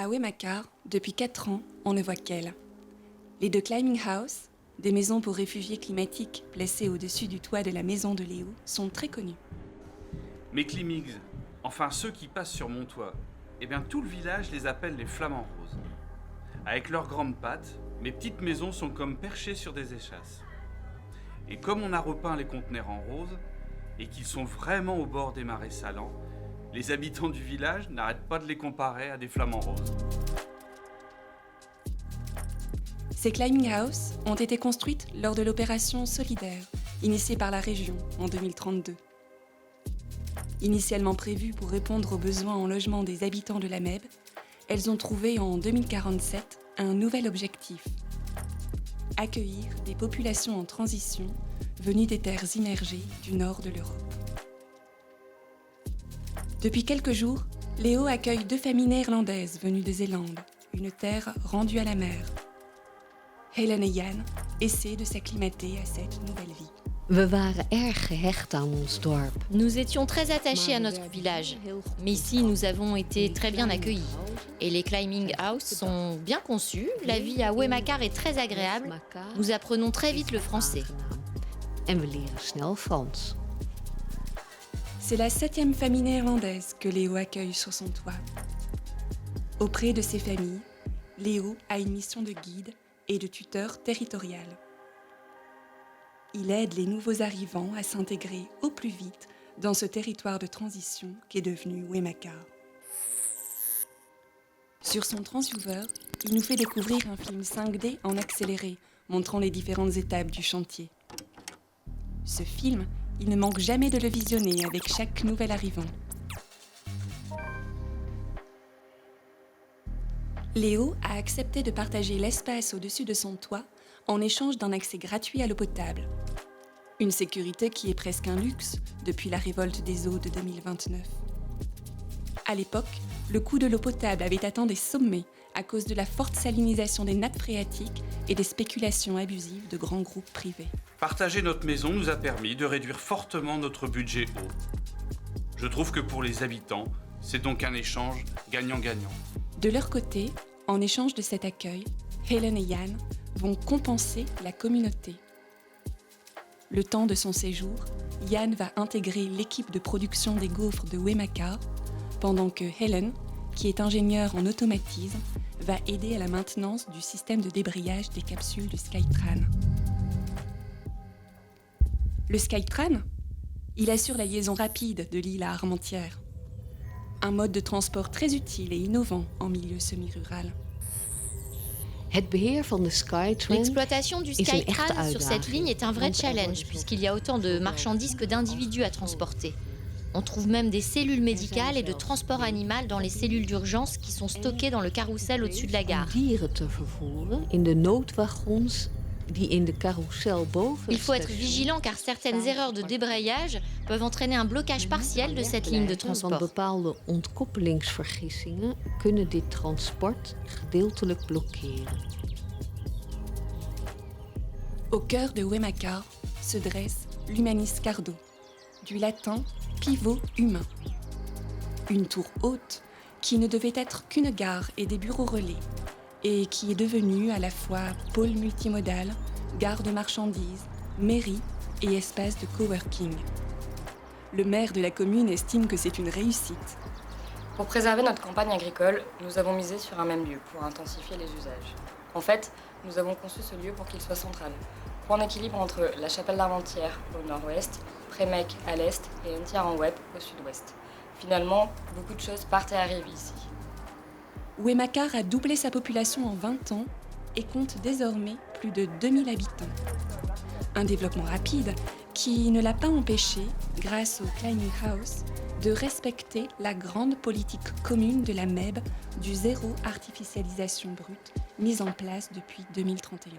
À Wemacar, depuis 4 ans, on ne voit qu'elle. Les deux climbing house, des maisons pour réfugiés climatiques placées au-dessus du toit de la maison de Léo, sont très connues. Mes Climmings, enfin ceux qui passent sur mon toit, eh bien tout le village les appelle les flamants roses. Avec leurs grandes pattes, mes petites maisons sont comme perchées sur des échasses. Et comme on a repeint les conteneurs en rose, et qu'ils sont vraiment au bord des marais salants, les habitants du village n'arrêtent pas de les comparer à des flamants roses. Ces climbing house ont été construites lors de l'opération Solidaire, initiée par la région en 2032. Initialement prévues pour répondre aux besoins en logement des habitants de la MEB, elles ont trouvé en 2047 un nouvel objectif: accueillir des populations en transition venues des terres immergées du nord de l'Europe. Depuis quelques jours, Léo accueille 2 familles néerlandaises venues de Zélande, une terre rendue à la mer. Helen et Jan essaient de s'acclimater à cette nouvelle vie. We waren erg gehecht aan ons dorp. Nous étions très attachés à notre village, mais ici nous avons été très bien accueillis. Et les climbing house sont bien conçus, la vie à Wemacar est très agréable, nous apprenons très vite le français. En we leren snel Frans. C'est la 7e famille néerlandaise que Léo accueille sur son toit. Auprès de ces familles, Léo a une mission de guide et de tuteur territorial. Il aide les nouveaux arrivants à s'intégrer au plus vite dans ce territoire de transition qu'est devenu Wemacar. Sur son transceiver, il nous fait découvrir un film 5D en accéléré, montrant les différentes étapes du chantier. Ce film, il ne manque jamais de le visionner avec chaque nouvel arrivant. Léo a accepté de partager l'espace au-dessus de son toit en échange d'un accès gratuit à l'eau potable. Une sécurité qui est presque un luxe depuis la révolte des eaux de 2029. À l'époque, le coût de l'eau potable avait atteint des sommets à cause de la forte salinisation des nappes phréatiques et des spéculations abusives de grands groupes privés. Partager notre maison nous a permis de réduire fortement notre budget eau. Je trouve que pour les habitants, c'est donc un échange gagnant-gagnant. De leur côté, en échange de cet accueil, Helen et Jan vont compenser la communauté. Le temps de son séjour, Jan va intégrer l'équipe de production des gaufres de Wemacar, pendant que Helen, qui est ingénieure en automatisme, va aider à la maintenance du système de débrayage des capsules du Skytran. Le Skytran, il assure la liaison rapide de l'île à Armentières. Un mode de transport très utile et innovant en milieu semi-rural. Het beheer van de Skytrain. L'exploitation du is een echte Skytran sur cette uitdaging, ligne est un vrai want er challenge wordt puisqu'il y a autant de marchandises que d'individus à transporter. On trouve même des cellules médicales et de transport animal dans les cellules d'urgence qui sont stockées dans le carrousel au-dessus de la gare. Om dieren te vervoeren in de noodwagons die in de carousel boven. Il faut être vigilant car certaines erreurs de débrayage peuvent entraîner un blocage partiel de cette ligne de Want transport. bepaalde ontkoppelingsvergissingen kunnen dit transport gedeeltelijk blokkeren. Au cœur de Wemacar se dresse l'Humanis Cardo, du latin pivot humain. Une tour haute qui ne devait être qu'une gare et des bureaux relais, et qui est devenue à la fois pôle multimodal, gare de marchandises, mairie et espace de coworking. Le maire de la commune estime que c'est une réussite. Pour préserver notre campagne agricole, nous avons misé sur un même lieu pour intensifier les usages. En fait, nous avons conçu ce lieu pour qu'il soit central, point d'équilibre entre la chapelle d'Armentières au nord-ouest, Prémec à l'est et Entières-en-Web au sud-ouest. Finalement, beaucoup de choses partent et arrivent ici. Wemacar a doublé sa population en 20 ans et compte désormais plus de 2000 habitants. Un développement rapide qui ne l'a pas empêché, grâce au Climbing House, de respecter la grande politique commune de la MEB du zéro artificialisation brute mise en place depuis 2031.